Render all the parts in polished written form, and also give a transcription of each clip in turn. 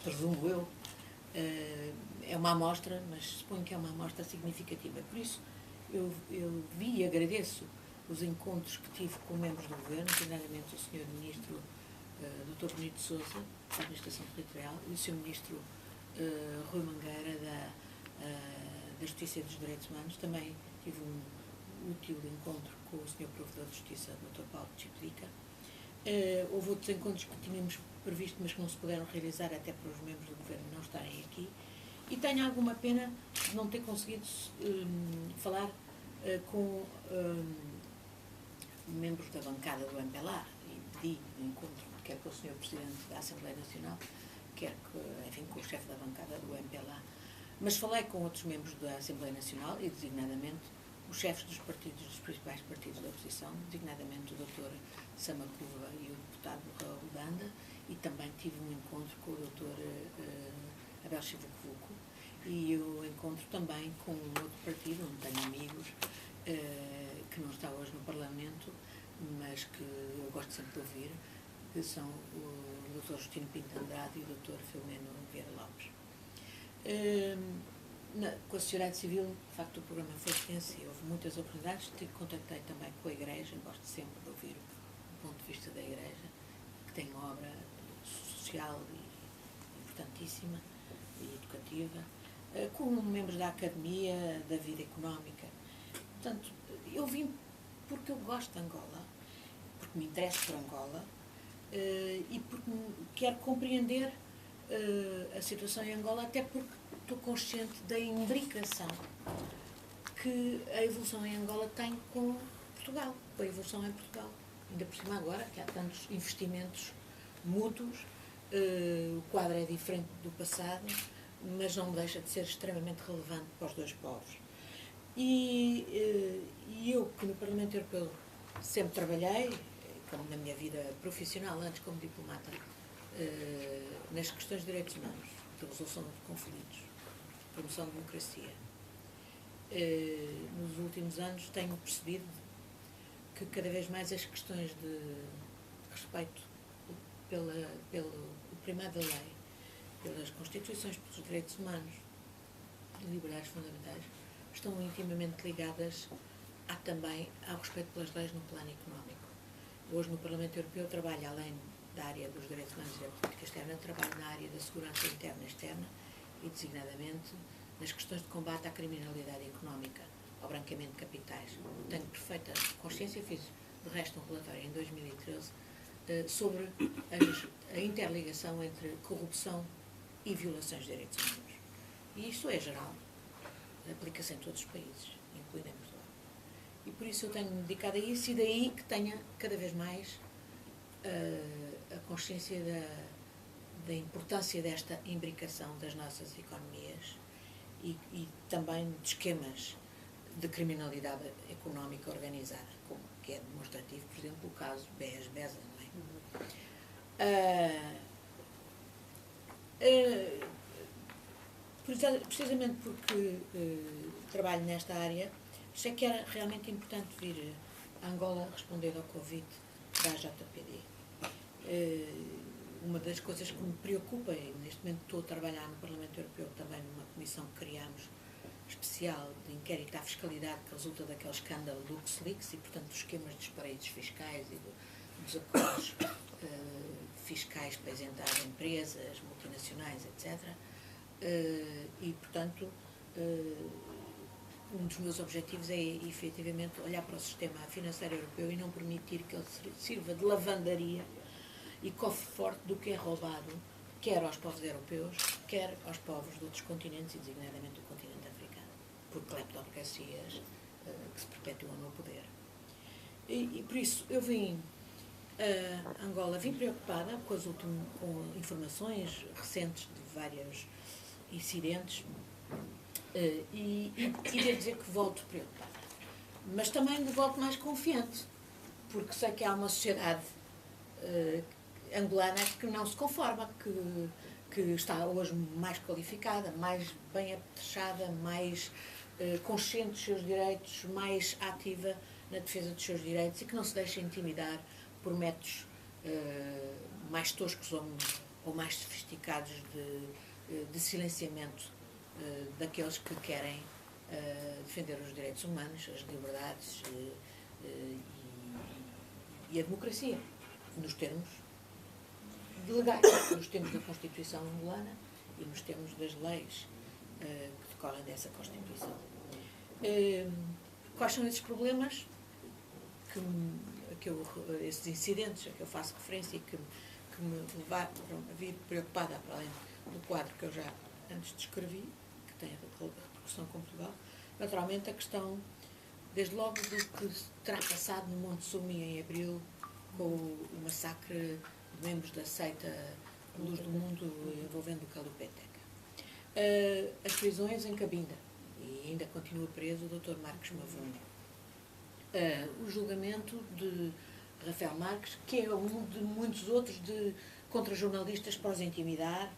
presumo eu, é uma amostra, mas suponho que é uma amostra significativa. Por isso, eu vi e agradeço os encontros que tive com membros do Governo, nomeadamente o Sr. Ministro Dr. Benito Sousa, da Administração Territorial, e o Sr. Ministro Rui Mangueira, da Justiça e dos Direitos Humanos. Também tive um útil encontro com o Sr. Provedor de Justiça, Dr. Paulo Chiplica. Houve outros encontros que tínhamos previsto, mas que não se puderam realizar, até para os membros do Governo não estarem aqui. E tenho alguma pena de não ter conseguido falar com membros da bancada do MPLA, e pedi um encontro, quer com o Sr. Presidente da Assembleia Nacional, quer com o chefe da bancada do MPLA. Mas falei com outros membros da Assembleia Nacional, e designadamente os chefes dos principais partidos da oposição, designadamente o Dr. Samacuva e o deputado Raul Banda, e também tive um encontro com o Dr. Abel Chivucovuco, e eu encontro também com um outro partido, onde tenho amigos, que não está hoje no Parlamento, mas que eu gosto sempre de ouvir, que são o Dr. Justino Pinto Andrade e o Dr. Filomeno Vieira Lopes. Com a sociedade civil, de facto, o programa foi extenso e houve muitas oportunidades. Contactei também com a Igreja, gosto sempre de ouvir o ponto de vista da Igreja, que tem uma obra social e importantíssima e educativa, com membros da academia, da vida económica. Portanto, eu vim porque eu gosto de Angola, porque me interesso por Angola e porque quero compreender a situação em Angola, até porque estou consciente da imbricação que a evolução em Angola tem com Portugal, com a evolução em Portugal. Ainda por cima agora, que há tantos investimentos mútuos, o quadro é diferente do passado, mas não deixa de ser extremamente relevante para os dois povos. E eu, que no Parlamento Europeu sempre trabalhei, como na minha vida profissional, antes como diplomata, nas questões de direitos humanos, de resolução de conflitos, promoção de democracia, nos últimos anos tenho percebido que cada vez mais as questões de respeito pelo primado da lei, pelas constituições, pelos direitos humanos e liberdades fundamentais, estão intimamente ligadas também ao respeito pelas leis no plano económico. Hoje no Parlamento Europeu trabalho, além da área dos direitos humanos e da política externa, trabalho na área da segurança interna e externa e, designadamente, nas questões de combate à criminalidade económica, ao branqueamento de capitais. Tenho perfeita consciência, fiz de resto um relatório em 2013 sobre a interligação entre corrupção e violações de direitos humanos. E isto é geral, aplica-se em todos os países, incluindo em Portugal. E por isso eu tenho-me dedicado a isso, e daí que tenha cada vez mais a consciência da importância desta imbricação das nossas economias e também de esquemas de criminalidade económica organizada, como que é demonstrativo, por exemplo, o caso BES-BESA, não é? Precisamente porque trabalho nesta área, achei que era realmente importante vir a Angola responder ao convite da JPD. Uma das coisas que me preocupa, e neste momento estou a trabalhar no Parlamento Europeu também numa comissão que criámos especial de inquérito à fiscalidade que resulta daquele escândalo do LuxLeaks e, portanto, dos esquemas dos paraísos fiscais e dos acordos fiscais para isentar empresas, multinacionais, etc. E, portanto, um dos meus objetivos é, efetivamente, olhar para o sistema financeiro europeu e não permitir que ele sirva de lavandaria e cofre forte do que é roubado, quer aos povos europeus, quer aos povos de outros continentes, e designadamente do continente africano, por cleptocracias que se perpetuam no poder. E por isso, eu vim a Angola, vim preocupada com informações recentes de vários incidentes, e devo dizer que volto preocupada. Mas também volto mais confiante, porque sei que há uma sociedade angolana que não se conforma, que está hoje mais qualificada, mais bem apetrechada, mais consciente dos seus direitos, mais ativa na defesa dos seus direitos e que não se deixa intimidar por métodos mais toscos ou mais sofisticados de silenciamento daqueles que querem defender os direitos humanos, as liberdades e a democracia, nos termos legais, nos termos da Constituição angolana e nos termos das leis que decorrem dessa Constituição. Quais são esses problemas, esses incidentes a que eu faço referência e que me levaram a vir preocupada, para além do quadro que eu já antes descrevi, que tem a repercussão com Portugal? Naturalmente, a questão, desde logo, do que terá passado no Monte Sumi em abril, com o massacre de membros da seita Luz do Mundo envolvendo o Calupeteca. As prisões em Cabinda, e ainda continua preso o Dr. Marcos Mavunga. O julgamento de Rafael Marques, que é um de muitos outros contra jornalistas para os intimidar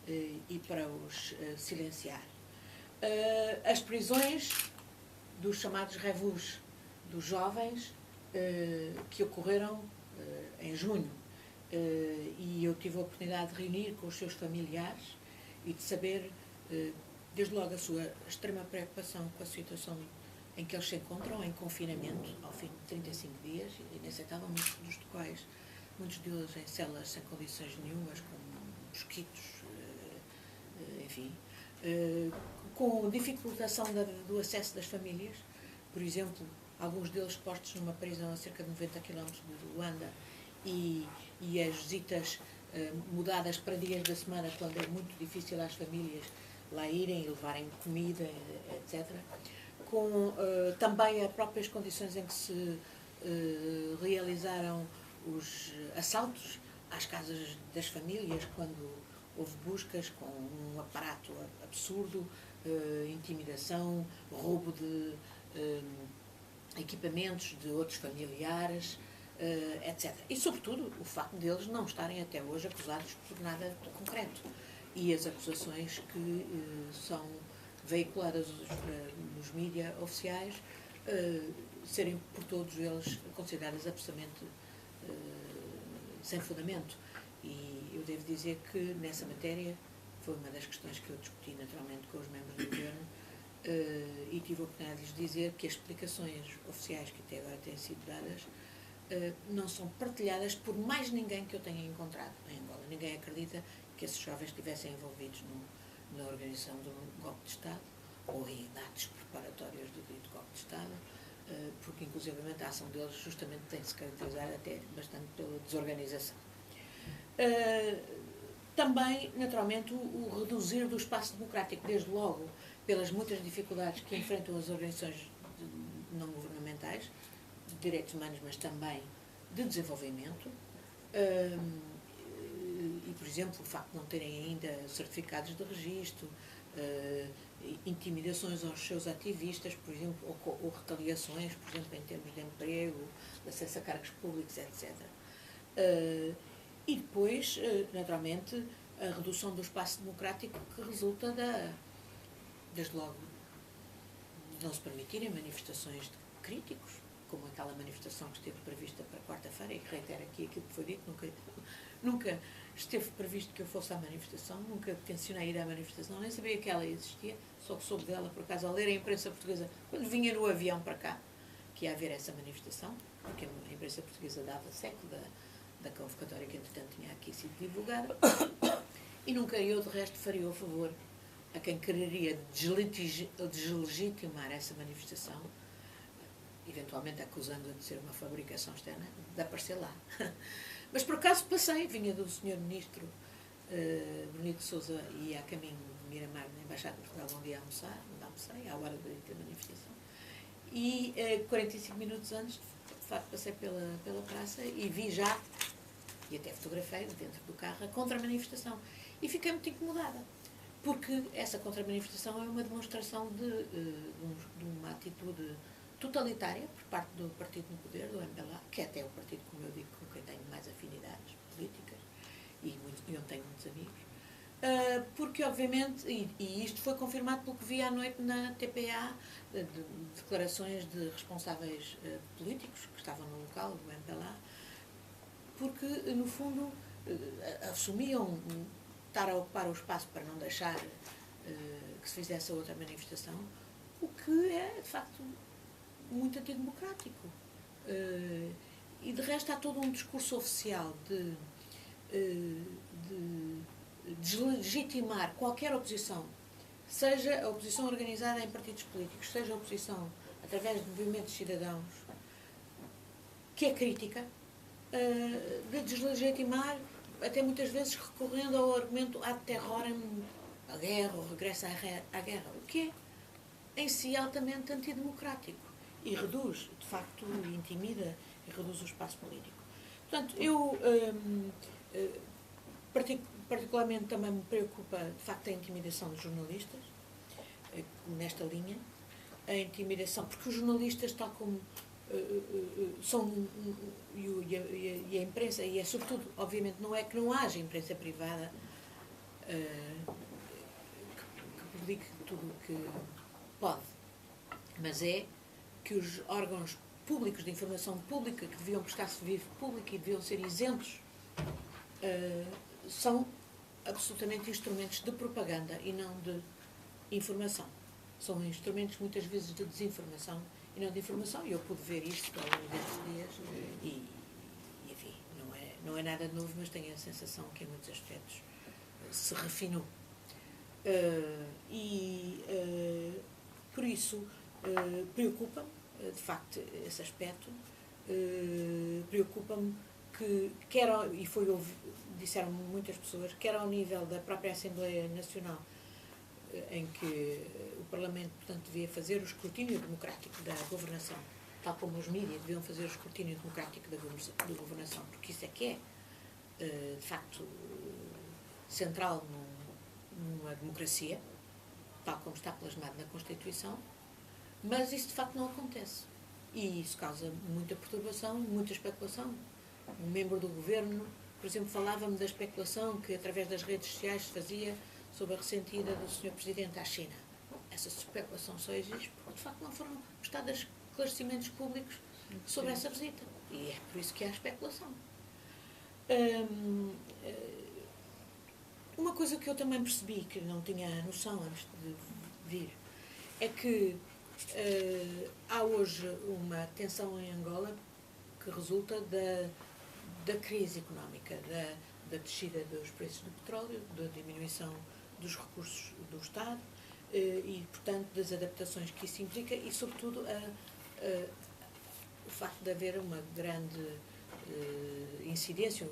e para os silenciar. As prisões dos chamados revus dos jovens que ocorreram em junho, e eu tive a oportunidade de reunir com os seus familiares e de saber, desde logo, a sua extrema preocupação com a situação em que eles se encontram, em confinamento, ao fim de 35 dias, inaceitável, muitos deles em celas sem condições nenhumas, com mosquitos, enfim, com dificultação do acesso das famílias, por exemplo, alguns deles postos numa prisão a cerca de 90 km de Luanda e as visitas mudadas para dias da semana, quando é muito difícil às famílias lá irem e levarem comida, etc. Com também as próprias condições em que se realizaram os assaltos às casas das famílias, quando houve buscas com um aparato absurdo, intimidação, roubo de equipamentos de outros familiares, etc. E, sobretudo, o facto deles não estarem até hoje acusados por nada de concreto. E as acusações que são veiculadas nos mídias oficiais serem por todos eles consideradas absolutamente sem fundamento. E eu devo dizer que nessa matéria foi uma das questões que eu discuti naturalmente com os membros do governo e tive a oportunidade de lhes dizer que as explicações oficiais que até agora têm sido dadas não são partilhadas por mais ninguém que eu tenha encontrado em Angola. Ninguém acredita que esses jovens estivessem envolvidos na organização de um golpe de Estado ou em atos preparatórios do dito golpe de Estado, porque inclusivamente a ação deles justamente tem de se caracterizar até bastante pela desorganização. Também, naturalmente, o reduzir do espaço democrático, desde logo pelas muitas dificuldades que enfrentam as organizações não governamentais, de direitos humanos, mas também de desenvolvimento, e, por exemplo, o facto de não terem ainda certificados de registro, intimidações aos seus ativistas, por exemplo, ou retaliações, por exemplo, em termos de emprego, de acesso a cargos públicos, etc. E depois, naturalmente, a redução do espaço democrático que resulta desde logo, não se permitirem manifestações de críticos, como aquela manifestação que esteve prevista para quarta-feira, e que reitero aqui aquilo que foi dito, nunca esteve previsto que eu fosse à manifestação, nunca tencionei ir à manifestação, nem sabia que ela existia, só que soube dela, por acaso, ao ler a imprensa portuguesa, quando vinha no avião para cá, que ia haver essa manifestação, porque a imprensa portuguesa dava seco da convocatória que, entretanto, tinha aqui sido divulgada, e nunca eu, de resto, faria o favor a quem quereria deslegitimar essa manifestação, eventualmente acusando-a de ser uma fabricação externa, de aparecer lá. Mas, por acaso, passei, vinha do Sr. Ministro Benito Sousa e ia a caminho de Miramar, na Embaixada de Portugal, onde ia almoçar, onde almocei, à hora da manifestação. E 45 minutos antes, de facto, passei pela praça e vi já, e até fotografei dentro do carro, a contra-manifestação. E fiquei muito incomodada, porque essa contra-manifestação é uma demonstração de uma atitude totalitária por parte do partido no poder, do MPLA, que é até o partido, como eu digo, com quem tenho mais afinidades políticas e onde tenho muitos amigos, porque obviamente, e isto foi confirmado pelo que vi à noite na TPA, de declarações de responsáveis políticos que estavam no local do MPLA, porque no fundo assumiam estar a ocupar o espaço para não deixar que se fizesse a outra manifestação, o que é, de facto, muito antidemocrático. E, de resto, há todo um discurso oficial de deslegitimar qualquer oposição, seja a oposição organizada em partidos políticos, seja a oposição através de movimentos cidadãos, que é crítica, de deslegitimar, até muitas vezes recorrendo ao argumento ad terrorem, a guerra, o regresso à guerra, o que é em si altamente antidemocrático e reduz, de facto, intimida e reduz o espaço político. Portanto, eu particularmente também me preocupa, de facto, a intimidação dos jornalistas, nesta linha, a intimidação, porque os jornalistas, tal como são, e a imprensa, e é sobretudo, obviamente, não é que não haja imprensa privada que publique tudo o que pode, mas é que os órgãos públicos de informação pública, que deviam prestar serviço público e deviam ser isentos, são absolutamente instrumentos de propaganda e não de informação. São instrumentos, muitas vezes, de desinformação e não de informação, e eu pude ver isto ao longo destes dias, e enfim, não é nada de novo, mas tenho a sensação que, em muitos aspectos, se refinou. Por isso, preocupa-me, de facto, esse aspecto. Preocupa-me que, disseram muitas pessoas, quer ao nível da própria Assembleia Nacional, em que o Parlamento, portanto, devia fazer o escrutínio democrático da governação, tal como os mídias deviam fazer o escrutínio democrático da governação, porque isso é que é, de facto, central numa democracia, tal como está plasmado na Constituição, mas isso, de facto, não acontece. E isso causa muita perturbação, muita especulação. Um membro do governo, por exemplo, falava-me da especulação que, através das redes sociais, se fazia sobre a ressentida do Sr. Presidente à China. Essa especulação só existe porque, de facto, não foram prestados esclarecimentos públicos sobre essa visita. E é por isso que há especulação. Uma coisa que eu também percebi, que não tinha noção antes de vir, é que há hoje uma tensão em Angola que resulta da crise económica, da descida dos preços do petróleo, da diminuição dos recursos do Estado e, portanto, das adaptações que isso implica e, sobretudo, o facto de haver uma grande incidência,